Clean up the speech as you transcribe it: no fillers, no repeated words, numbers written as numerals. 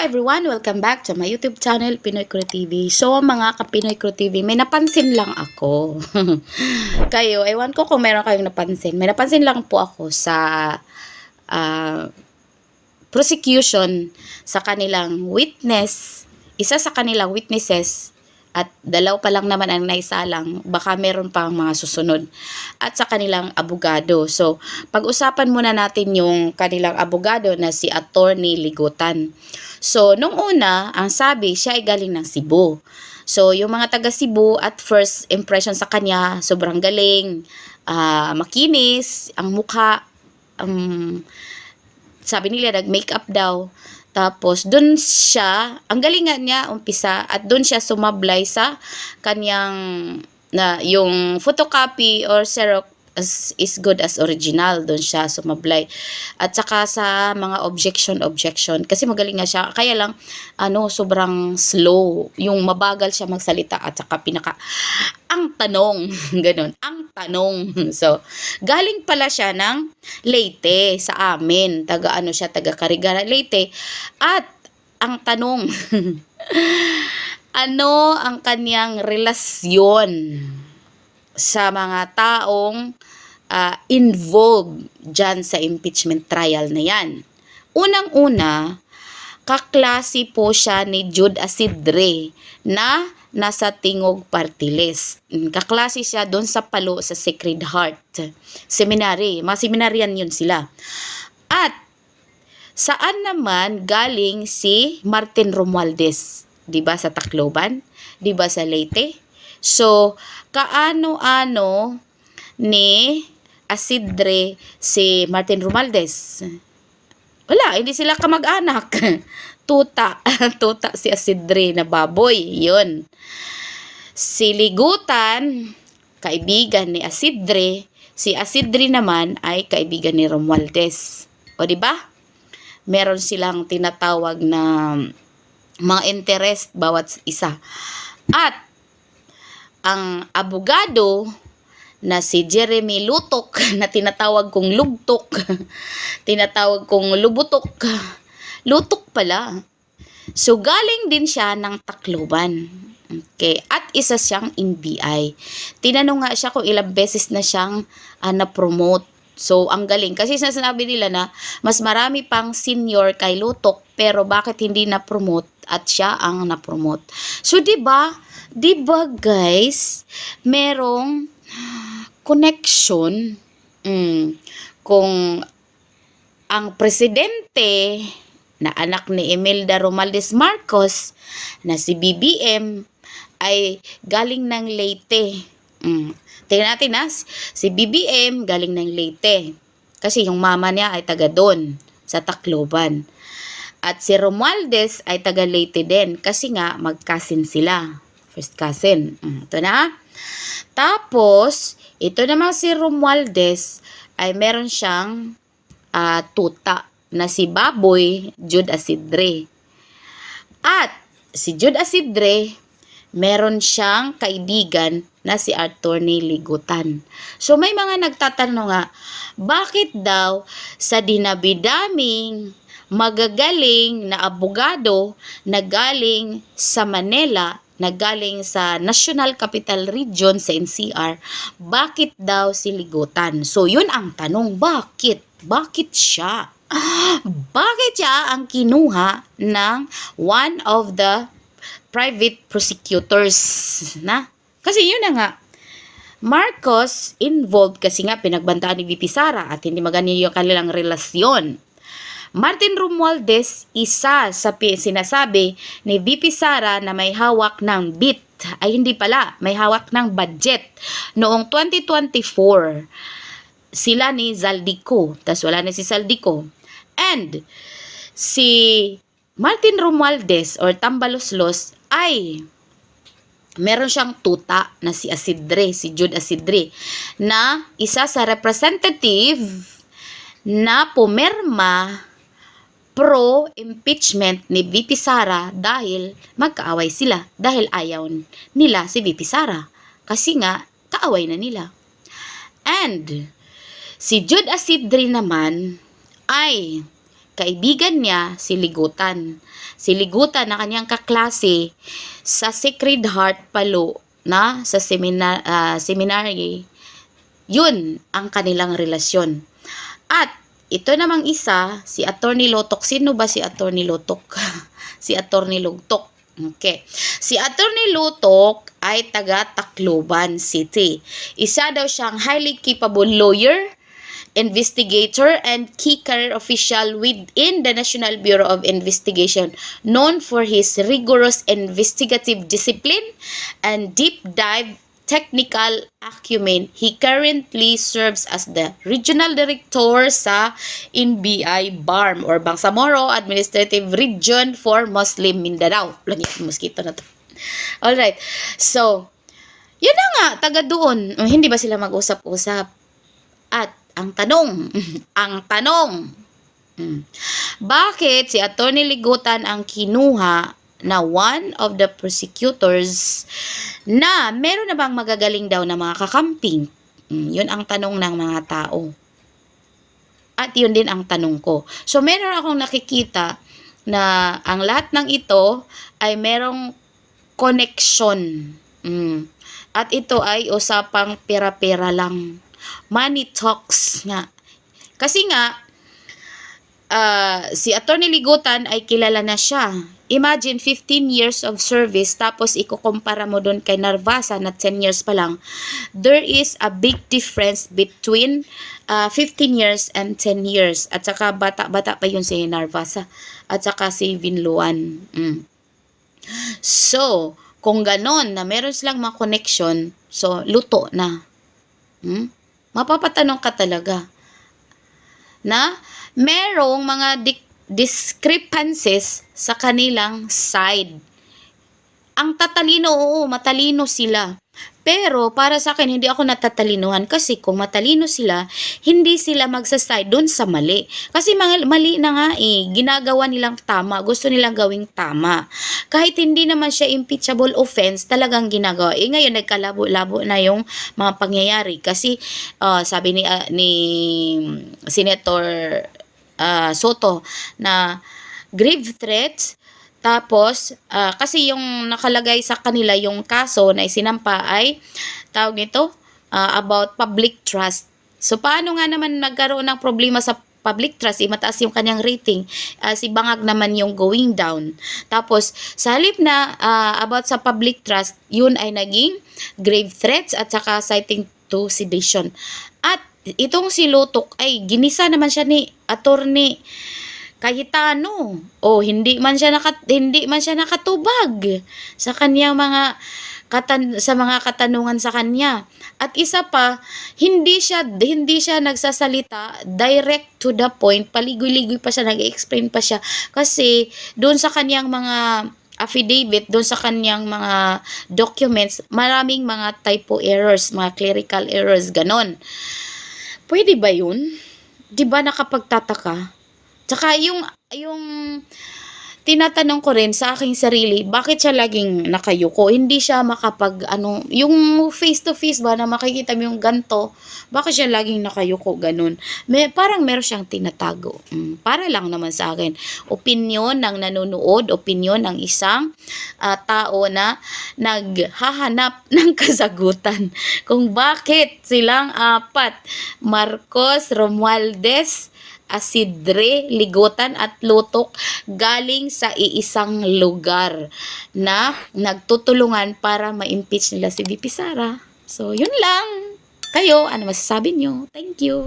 everyone! Welcome back to my YouTube channel, Pinoy Crew TV. So, mga ka-Pinoy Crew TV, may napansin lang ako. Kayo, ewan ko kung meron kayong napansin. May napansin lang po ako sa prosecution sa kanilang witness. Isa sa kanilang witnesses at dalaw pa lang naman ang naisalang, baka meron pang mga susunod, at sa kanilang abogado. So, pag-usapan muna natin yung kanilang abogado na si Attorney Ligutan. So, nung una, ang sabi, siya ay galing ng Cebu. So, yung mga taga Cebu, at first impression sa kanya, sobrang galing, makinis, ang mukha, sabi nila, nag-makeup daw. Tapos, dun siya, ang galingan niya, umpisa, at dun siya sumablay sa kanyang, yung photocopy or xerox is good as original. Dun siya sumablay. At saka sa mga objection. Kasi magaling nga siya. Kaya lang, sobrang slow. Yung mabagal siya magsalita at saka ang tanong, ganun, ang tanong. So, galing pala siya ng Leyte sa amin. Taga Carigara, Leyte. At ang tanong, ano ang kanyang relasyon sa mga taong involved dyan sa impeachment trial na yan? Unang-una, kaklase po siya ni Jude Asidre na nasa Tingog Party List. Kaklase siya doon sa Palo sa Sacred Heart Seminary. Mga seminaryan yun sila. At saan naman galing si Martin Romualdez? 'Di ba sa Tacloban? 'Di ba sa Leyte? So, kaano-ano ni Asidre si Martin Romualdez? Wala, hindi sila kamag-anak. Tuta si Asidre na baboy, yun. Si Ligutan, kaibigan ni Asidre. Si Asidre naman ay kaibigan ni Romualdez. O, di ba? Meron silang tinatawag na mga interest bawat isa. At ang abogado na si Jeremy Lutok, na tinatawag kong Lubtok, tinatawag kong Lubutok, Lutok pala. So, galing din siya ng Tacloban. Okay. At isa siyang NBI. Tinanong nga siya kung ilang beses na siyang na-promote. So, ang galing. Kasi sinasabi nila na mas marami pang senior kay Lutok, pero bakit hindi na-promote at siya ang na-promote? So, diba guys, merong connection kung ang presidente na anak ni Imelda Romualdez Marcos na si BBM ay galing ng Leyte. Tingnan natin si BBM galing ng Leyte. Kasi yung mama niya ay taga doon sa Tacloban. At si Romualdez ay taga Leyte din kasi nga mag-cousin sila. First cousin. Ito na. Tapos, ito naman si Romualdez ay meron siyang tuta na si Baboy Jude Asidre. At si Jude Asidre, meron siyang kaibigan na si Attorney Ligutan. So may mga nagtatanong nga, bakit daw sa dinabidaming magagaling na abogado na galing sa Manila, na galing sa National Capital Region sa NCR, bakit daw si Ligutan? So yun ang tanong, bakit? Bakit siya? Bakit siya ang kinuha ng one of the private prosecutors na? Kasi yun na nga, Marcos involved kasi nga pinagbantaan ni VP Sara at hindi maganda yung kanilang relasyon. Martin Romualdez, isa sa sinasabi ni VP Sara na may hawak ng BIT, ay hindi pala, may hawak ng budget. Noong 2024, sila ni Zaldico, tas wala na si Zaldico. And si Martin Romualdez or Tambaloslos ay meron siyang tuta na si Asidre, si Jude Asidre, na isa sa representative na pumirma pro-impeachment ni VP Sara dahil magkaaway sila, dahil ayaw nila si VP Sara. Kasi nga, kaaway na nila. And si Jude Asidre naman ay kaibigan niya si Ligutan. Si Ligutan na kanyang kaklase sa Sacred Heart Palo na sa seminary. Yun ang kanilang relasyon. At ito namang isa, si Attorney Lotok. Sino ba si Attorney Lotok? Si Attorney Lugtok. Okay. Si Attorney Lotok ay taga Tacloban City. Isa daw siyang highly capable lawyer, investigator, and key career official within the National Bureau of Investigation, known for his rigorous investigative discipline and deep dive technical acumen. He currently serves as the regional director sa NBI BARM or Bangsamoro Administrative Region for Muslim Mindanao. Lagi mosquito na to. Alright. So, yun na nga, taga doon. Hindi ba sila mag-usap-usap? At ang tanong, bakit si Attorney Ligutan ang kinuha na one of the prosecutors na meron na bang magagaling daw na mga kakamping? Yun ang tanong ng mga tao. At yun din ang tanong ko. So, meron akong nakikita na ang lahat ng ito ay merong connection. At ito ay usapang pera-pera lang. Money talks nga. Kasi nga, si Attorney Ligutan ay kilala na siya. Imagine 15 years of service tapos ikukumpara mo doon kay Narvasa na 10 years pa lang. There is a big difference between 15 years and 10 years. At saka bata-bata pa yun si Narvasa. At saka si Vinluan. So, kung ganon na meron silang mga connection, so luto na. Mapapatanong ka talaga na merong mga discrepancies sa kanilang side. Ang tatalino, oo, matalino sila. Pero para sa akin, hindi ako natatalinuhan kasi kung matalino sila, hindi sila magsaside doon sa mali. Kasi mali na nga ginagawa nilang tama, gusto nilang gawing tama. Kahit hindi naman siya impeachable offense, talagang ginagawa. Ngayon, nagkalabo-labo na yung mga pangyayari. Kasi sabi ni Senator Soto na grave threats. Tapos, kasi yung nakalagay sa kanila, yung kaso na isinampa ay, tawag nito, about public trust. So, paano nga naman nagkaroon ng problema sa public trust? Mataas yung kanyang rating. Si Bangag naman yung going down. Tapos, sa halip na about sa public trust, yun ay naging grave threats at saka citing to sedition. At itong si Lotok ay ginisa naman siya ni Attorney Cayetano. Hindi man siya nakatubag sa kanyang mga katanungan sa kanya. At isa pa, hindi siya nagsasalita direct to the point, paligoy-ligoy pa siya, nag-explain pa siya kasi doon sa kanyang mga affidavit, doon sa kanyang mga documents, maraming mga typo errors, mga clerical errors, ganon. Pwede ba yun? Di ba nakapagtataka? Tsaka yung tinatanong ko rin sa aking sarili, bakit siya laging nakayuko? Hindi siya yung face to face ba na makikita mo yung ganto, bakit siya laging nakayuko ganun? Parang meron siyang tinatago. Para lang naman sa akin. Opinyon ng nanonood, opinyon ng isang tao na naghahanap ng kasagutan kung bakit silang apat, Marcos, Romualdez, Asidre, Ligutan at Lotok galing sa iisang lugar na nagtutulungan para ma-impeach nila si VP Sara. So, yun lang. Kayo, ano masasabi nyo? Thank you.